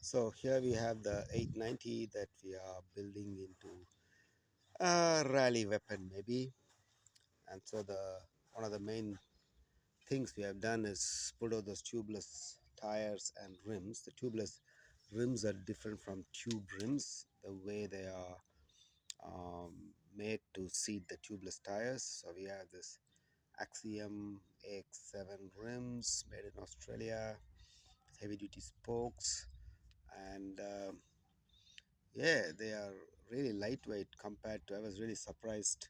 So here we have the 890 that we are building into a rally weapon maybe. And so the one of the main things we have done is put out those tubeless tires and rims. The tubeless rims are different from tube rims, the way they are um, made to seat the tubeless tires. So we have this Axiom AX7 rims made in Australia, heavy duty spokes, and yeah, they are really lightweight compared to. I was really surprised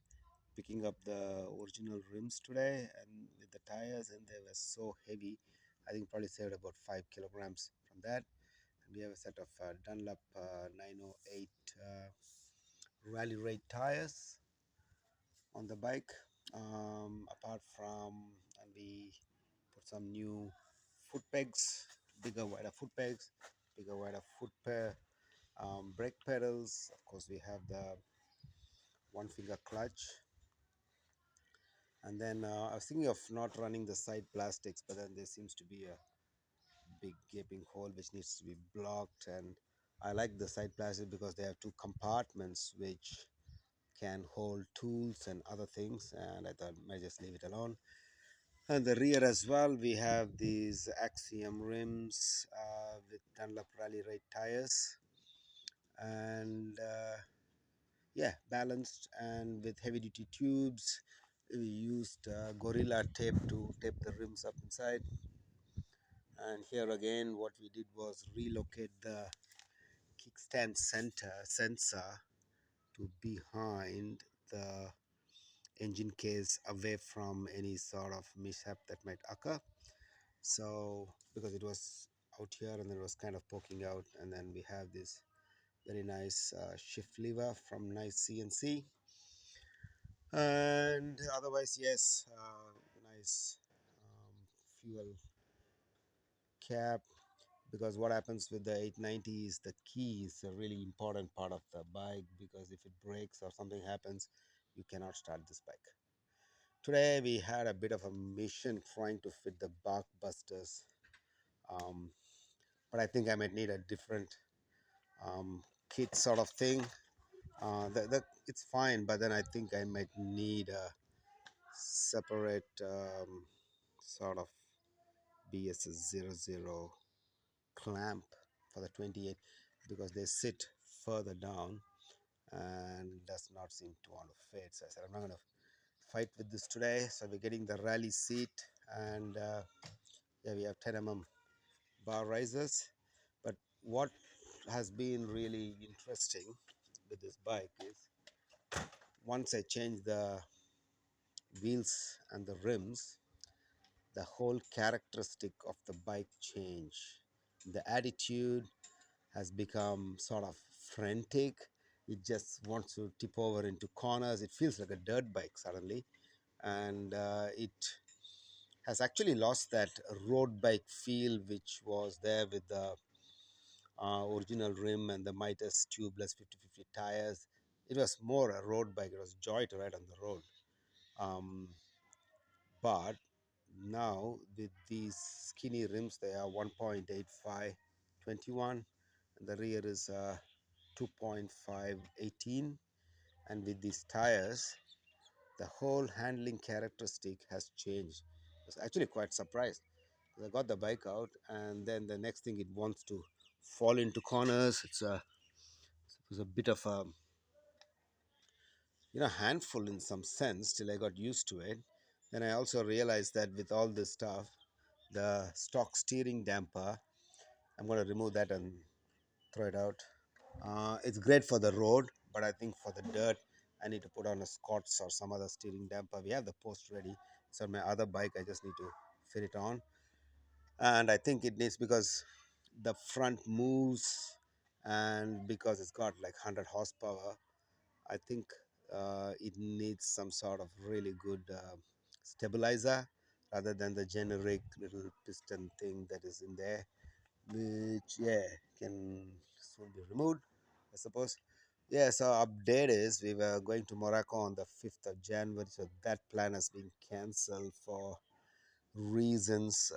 picking up the original rims today and with the tires, and they were so heavy. I think probably saved about 5 kilograms from that. And we have a set of Dunlop 908 Rally Raid tires on the bike. Apart from, and we put some new foot pegs, bigger, wider foot pegs, bigger, wider foot pair, brake pedals. Of course, we have the one finger clutch. And then I was thinking of not running the side plastics, but then there seems to be a big gaping hole which needs to be blocked. And I like the side plastic because they have two compartments which can hold tools and other things. And I thought I might just leave it alone. And the rear as well, we have these Axiom rims with Dunlop Rally Raid tires. And yeah, balanced and with heavy duty tubes. We used gorilla tape to tape the rims up inside. And here again, what we did was relocate the kickstand center sensor to behind the engine case, away from any sort of mishap that might occur. So because it was out here and then it was kind of poking out, and then we have this very nice shift lever from nice CNC. And otherwise, yes, nice fuel cap, because what happens with the 890 is the key is a really important part of the bike, because if it breaks or something happens, you cannot start this bike. Today we had a bit of a mission trying to fit the bark busters, um, but I think I might need a different kit sort of thing. It's fine, but then I think I might need a separate sort of BS00 clamp for the 28, because they sit further down and does not seem to want to fit. So I said I'm not going to fight with this today. So we're getting the rally seat, and yeah, we have 10 bar risers. But what has been really interesting with this bike is once I change the wheels and the rims, the whole characteristic of the bike change. The attitude has become sort of frantic. It just wants to tip over into corners. It feels like a dirt bike suddenly. And it has actually lost that road bike feel which was there with the original rim and the Midas tubeless 50/50 tires. It was more a road bike. It was joy to ride on the road. Um, but now with these skinny rims, they are 1.85 21, and the rear is 2.5 18, and with these tires the whole handling characteristic has changed. I was actually quite surprised. I got the bike out, and then the next thing, it wants to fall into corners. It was a bit of a handful in some sense till I got used to it. Then I also realized that with all this stuff, the stock steering damper, I'm going to remove that and throw it out. It's great for the road, but I think for the dirt, I need to put on a Scots or some other steering damper. We have the post ready. So my other bike, I just need to fit it on. And I think it needs, because the front moves, and because it's got like 100 horsepower, I think it needs some sort of really good stabilizer rather than the generic little piston thing that is in there, which, yeah, can soon be removed, I suppose. Yeah, so update is we were going to Morocco on the 5th of January, so that plan has been cancelled for reasons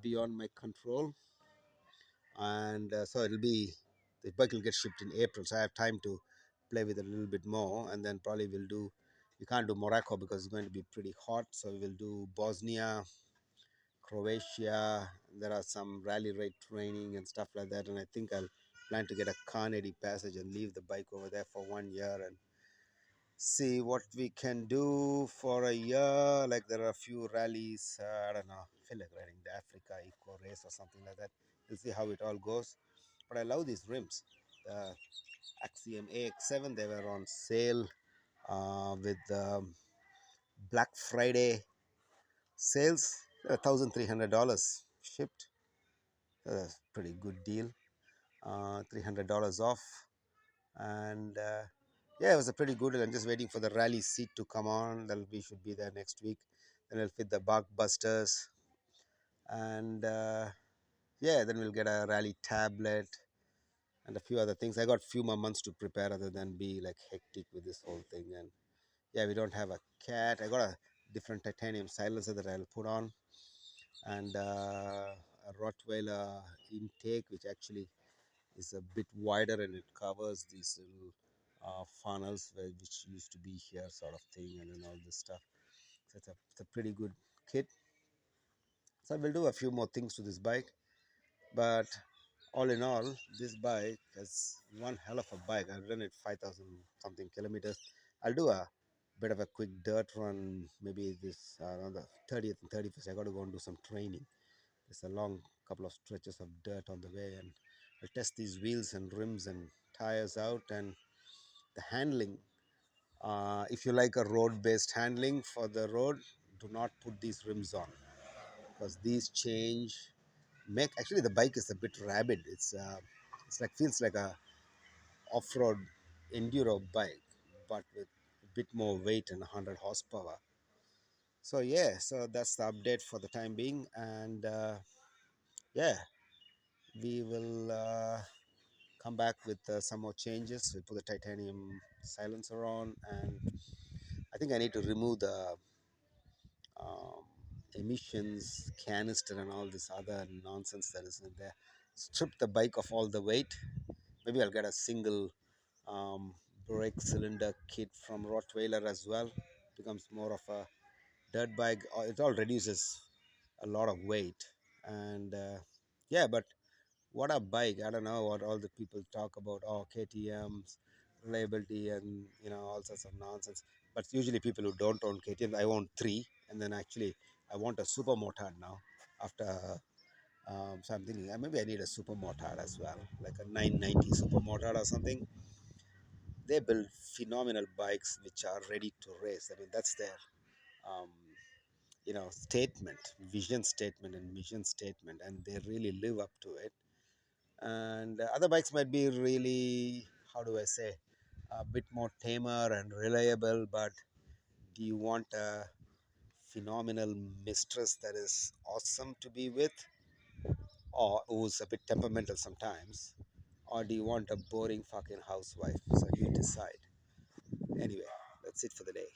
beyond my control. and so it'll be the bike will get shipped in April. So I have time to play with it a little bit more, and then probably we'll do. We can't do Morocco because it's going to be pretty hot, so we will do Bosnia, Croatia. There are some rally rate training and stuff like that, and I think I'll plan to get a Carnegie passage and leave the bike over there for 1 year and see what we can do for a year. Like there are a few rallies. I don't know. I feel like riding the Africa Eco Race or something like that. We'll see how it all goes. But I love these rims. The Axiom AX7, they were on sale with Black Friday sales. $1,300 shipped. That's a pretty good deal. $300 off. And yeah, it was a pretty good. I'm just waiting for the rally seat to come on. That'll be should be there next week. Then I'll fit the bark busters, and yeah, then we'll get a rally tablet and a few other things. I got few more months to prepare, other than be like hectic with this whole thing. And yeah, we don't have a cat. I got a different titanium silencer that I'll put on, and a Rottweiler intake, which actually is a bit wider and it covers these little funnels which used to be here, sort of thing, and then all this stuff. So it's a pretty good kit. So I will do a few more things to this bike, but all in all, this bike is one hell of a bike. I've done it 5,000 something kilometers. I'll do a bit of a quick dirt run, maybe this on the 30th and 31st. I got to go and do some training. There's a long couple of stretches of dirt on the way, and I'll test these wheels and rims and tires out, and the handling. If you like a road-based handling for the road, do not put these rims on, because these change. Make actually the bike is a bit rabid. It's like feels like a off-road enduro bike, but with a bit more weight and 100 horsepower. So yeah, so that's the update for the time being, and yeah, we will come back with some more changes. We'll put the titanium silencer on, and I think I need to remove the um, emissions canister and all this other nonsense that is in there. Strip the bike of all the weight. Maybe I'll get a single um, brake cylinder kit from Rottweiler as well. Becomes more of a dirt bike. It all reduces a lot of weight, and yeah, but what a bike. I don't know what all the people talk about. Oh, KTM's reliability and all sorts of nonsense. But usually people who don't own KTM, I own three, and then actually I want a super motard now. After so I'm thinking maybe I need a super motard as well, like a 990 super motard or something. They build phenomenal bikes which are ready to race. I mean that's their um, statement, vision statement, and mission statement, and they really live up to it. And other bikes might be really, how do I say, a bit more tamer and reliable, but do you want a phenomenal mistress that is awesome to be with, or who's a bit temperamental sometimes, or do you want a boring fucking housewife? So you decide. Anyway, that's it for the day.